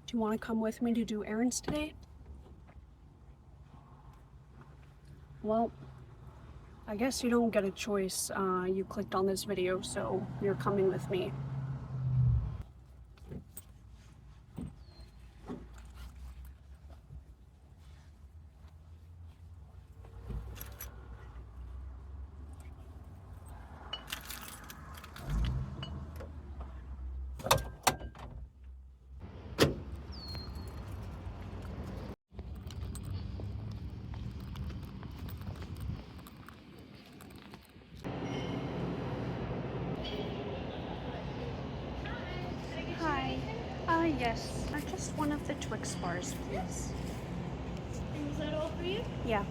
Do you want to come with me to do errands today? Well, I guess you don't get a choice. You clicked on this video, so you're coming with me. Hi. Yes. Just one of the Twix bars, please. And is that all for you? Yeah.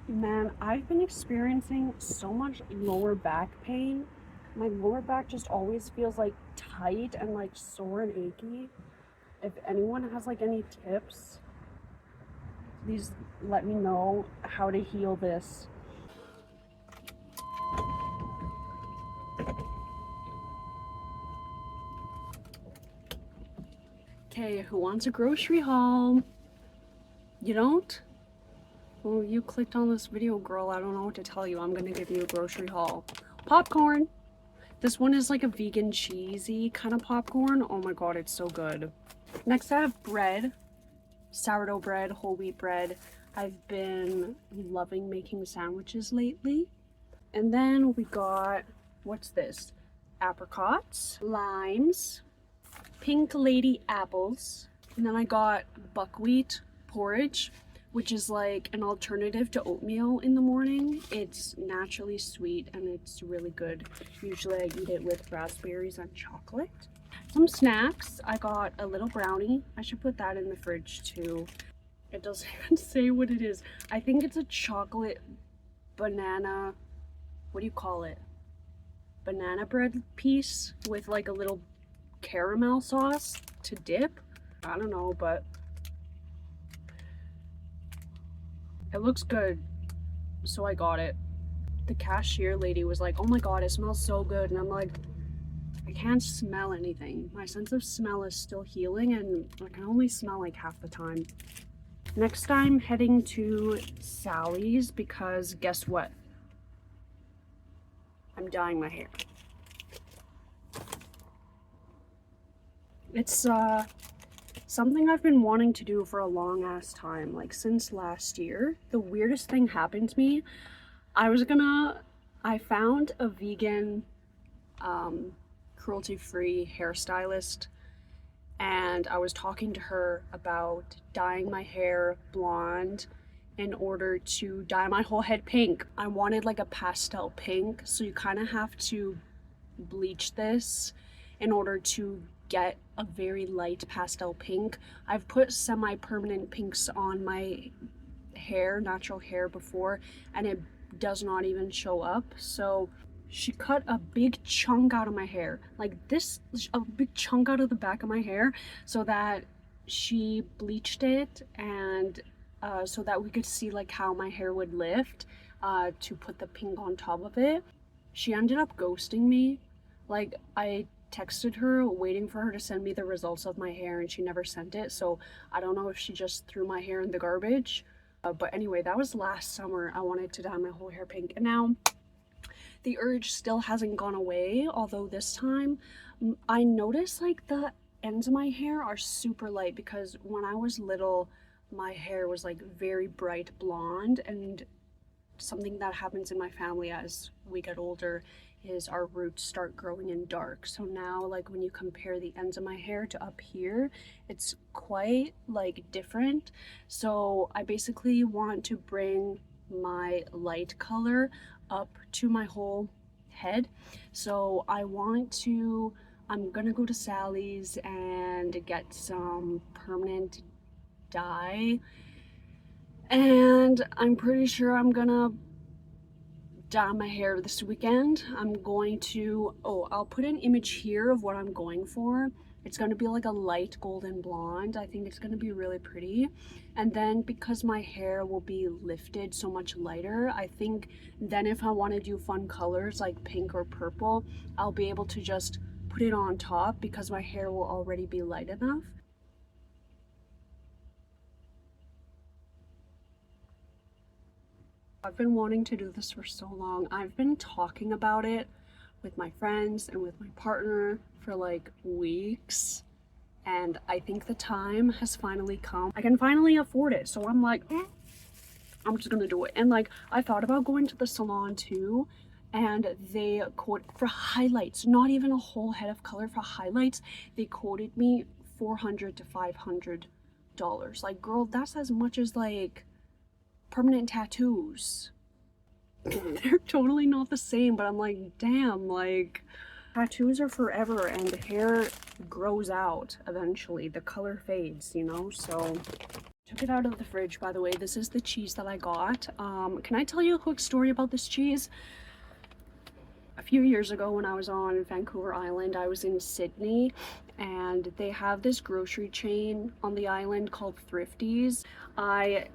Man, I've been experiencing so much lower back pain. My lower back just always feels like tight and like sore and achy. If anyone has like any tips, please let me know how to heal this. Okay, who wants a grocery haul? You don't? Well, you clicked on this video, girl. I don't know what to tell you. I'm gonna give you a grocery haul. Popcorn. This one is like a vegan cheesy kind of popcorn. Oh my god, it's so good. Next I have bread. Sourdough bread, whole wheat bread. I've been loving making sandwiches lately. And then we got, what's this? Apricots, limes, pink lady apples. And then I got buckwheat porridge, which is like an alternative to oatmeal in the morning. It's naturally sweet and it's really good. Usually I eat it with raspberries and chocolate. Some snacks. I got a little brownie. I should put that in the fridge too. It doesn't even say what it is. I think it's a chocolate banana, what do you call it? Banana bread piece with like a little caramel sauce to dip. I don't know, but it looks good, so I got it. The cashier lady was like, oh my god, it smells so good. And I'm like, I can't smell anything. My sense of smell is still healing and I can only smell like half the time. Next I'm heading to Sally's because guess what? I'm dyeing my hair. It's something I've been wanting to do for a long ass time, like since last year. The weirdest thing happened to me. I found a vegan cruelty-free hairstylist and I was talking to her about dyeing my hair blonde in order to dye my whole head pink. I wanted like a pastel pink, so you kind of have to bleach this in order to get a very light pastel pink. I've put semi-permanent pinks on my hair, natural hair before, and it does not even show up. So she cut a big chunk out of my hair, like this, a big chunk out of the back of my hair, so that she bleached it and so that we could see like how my hair would lift to put the pink on top of it. She ended up ghosting me. Like, I texted her waiting for her to send me the results of my hair and she never sent it, so I don't know if she just threw my hair in the garbage. But anyway, that was last summer. I wanted to dye my whole hair pink and now the urge still hasn't gone away, although this time I noticed like the ends of my hair are super light because when I was little my hair was like very bright blonde, and something that happens in my family as we get older is our roots start growing in dark. So now like when you compare the ends of my hair to up here, it's quite like different. So I basically want to bring my light color up to my whole head. So I want to I'm gonna go to Sally's and get some permanent dye, and I'm pretty sure I'm gonna dye my hair this weekend. I'm going to, oh, I'll put an image here of what I'm going for. It's going to be like a light golden blonde. I think it's going to be really pretty. And then because my hair will be lifted so much lighter, I think then if I want to do fun colors like pink or purple, I'll be able to just put it on top because my hair will already be light enough. I've been wanting to do this for so long. I've been talking about it with my friends and with my partner for like weeks, and I think the time has finally come. I can finally afford it, so I'm like, I'm just gonna do it. And like, I thought about going to the salon too, and they quoted for highlights, not even a whole head of color, for highlights they quoted me $400 to $500. Like, girl, that's as much as like permanent tattoos. They're totally not the same, but I'm like, damn, like, tattoos are forever and hair grows out eventually. The color fades, you know? So took it out of the fridge. By the way, this is the cheese that I got. Can I tell you a quick story about this cheese? A few years ago when I was on Vancouver Island, I was in Sydney, and they have this grocery chain on the island called Thrifty's. I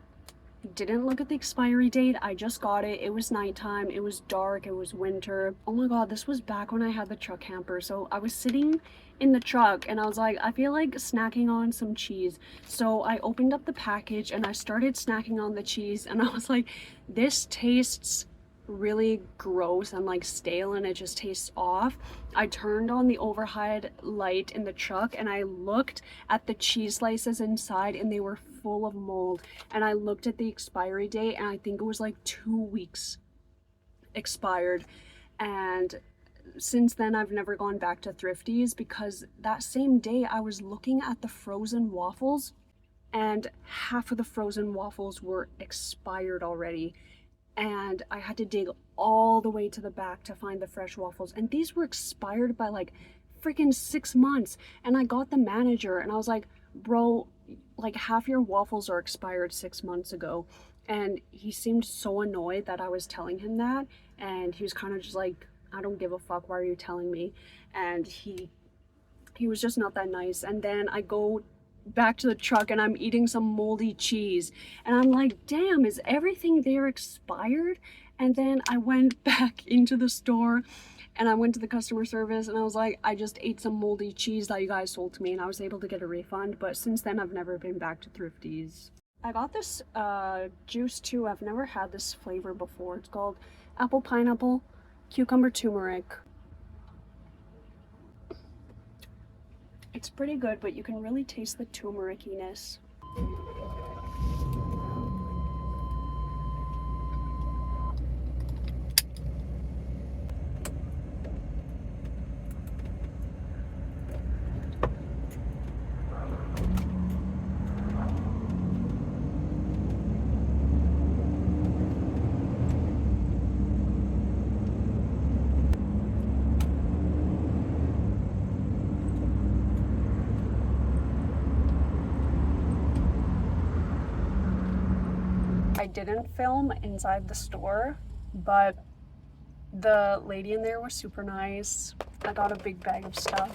didn't look at the expiry date. I just got it. It was nighttime, it was dark, it was winter. Oh my god, this was back when I had the truck camper. So I was sitting in the truck and I was like, I feel like snacking on some cheese. So I opened up the package and I started snacking on the cheese, and I was like, this tastes really gross and like stale, and it just tastes off. I turned on the overhead light in the truck and I looked at the cheese slices inside, and they were full of mold. And I looked at the expiry date and I think it was like 2 weeks expired. And since then I've never gone back to Thrifty's, because that same day I was looking at the frozen waffles and half of the frozen waffles were expired already, and I had to dig all the way to the back to find the fresh waffles, and these were expired by like freaking 6 months. And I got the manager and I was like, bro, like half your waffles are expired 6 months ago. And he seemed so annoyed that I was telling him that, and he was kind of just like, I don't give a fuck, why are you telling me? And he was just not that nice. And then I go back to the truck and I'm eating some moldy cheese, and I'm like, damn, is everything there expired? And then I went back into the store and I went to the customer service and I was like, I just ate some moldy cheese that you guys sold to me, and I was able to get a refund. But since then I've never been back to Thrifty's. I got this juice too. I've never had this flavor before. It's called apple pineapple cucumber turmeric. It's pretty good, but you can really taste the turmericiness. I didn't film inside the store, but the lady in there was super nice. I got a big bag of stuff.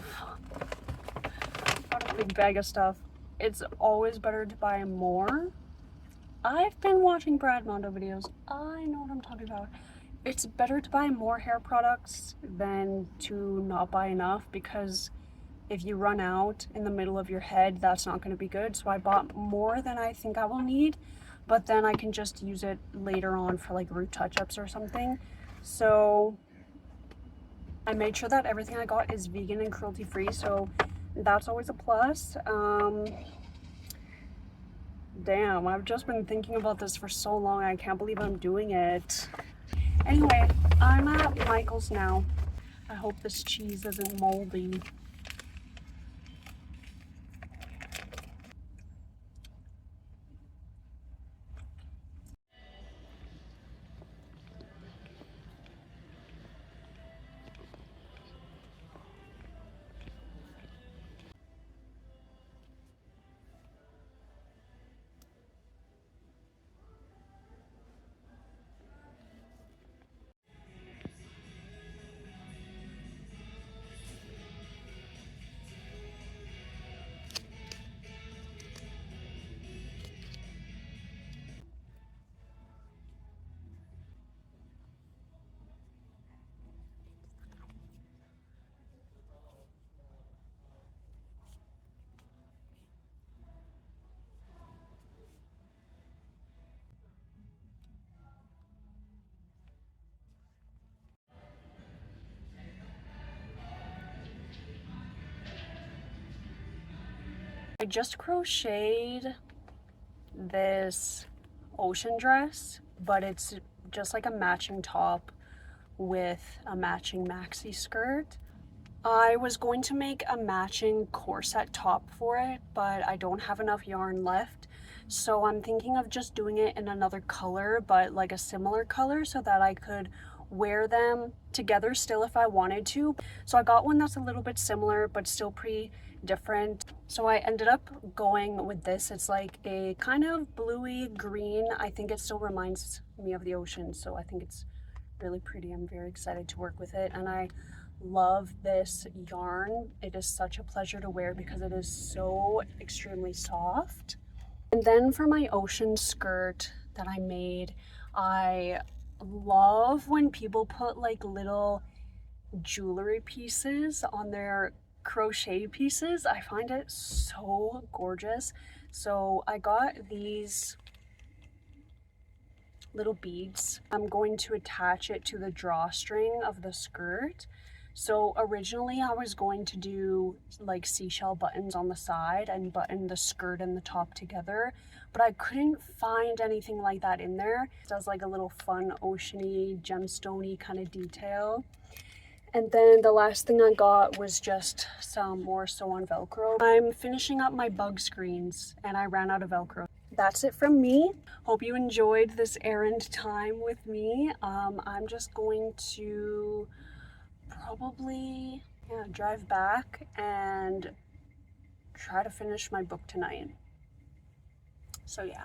It's always better to buy more. I've been watching Brad Mondo videos. I know what I'm talking about. It's better to buy more hair products than to not buy enough, because if you run out in the middle of your head, that's not going to be good. So I bought more than I think I will need, but then I can just use it later on for like root touch-ups or something. So I made sure that everything I got is vegan and cruelty free, so that's always a plus. Damn, I've just been thinking about this for so long. I can't believe I'm doing it. Anyway, I'm at Michael's now. I hope this cheese isn't moldy. just crocheted this ocean dress, but it's just like a matching top with a matching maxi skirt. I was going to make a matching corset top for it, but I don't have enough yarn left. So I'm thinking of just doing it in another color, but like a similar color, so that I could wear them together still if I wanted to. So I got one that's a little bit similar, but still pretty different. So I ended up going with this. It's like a kind of bluey green. I think it still reminds me of the ocean, so I think it's really pretty. I'm very excited to work with it, and I love this yarn. It is such a pleasure to wear because it is so extremely soft. And then for my ocean skirt that I made, I love when people put like little jewelry pieces on their crochet pieces. I find it so gorgeous. So I got these little beads. I'm going to attach it to the drawstring of the skirt. So originally I was going to do like seashell buttons on the side and button the skirt and the top together, but I couldn't find anything like that in there. It does like a little fun oceany, gemstone-y kind of detail. And then the last thing I got was just some more sew-on Velcro. I'm finishing up my bug screens and I ran out of Velcro. That's it from me. Hope you enjoyed this errand time with me. I'm just going to probably drive back and try to finish my book tonight. So yeah.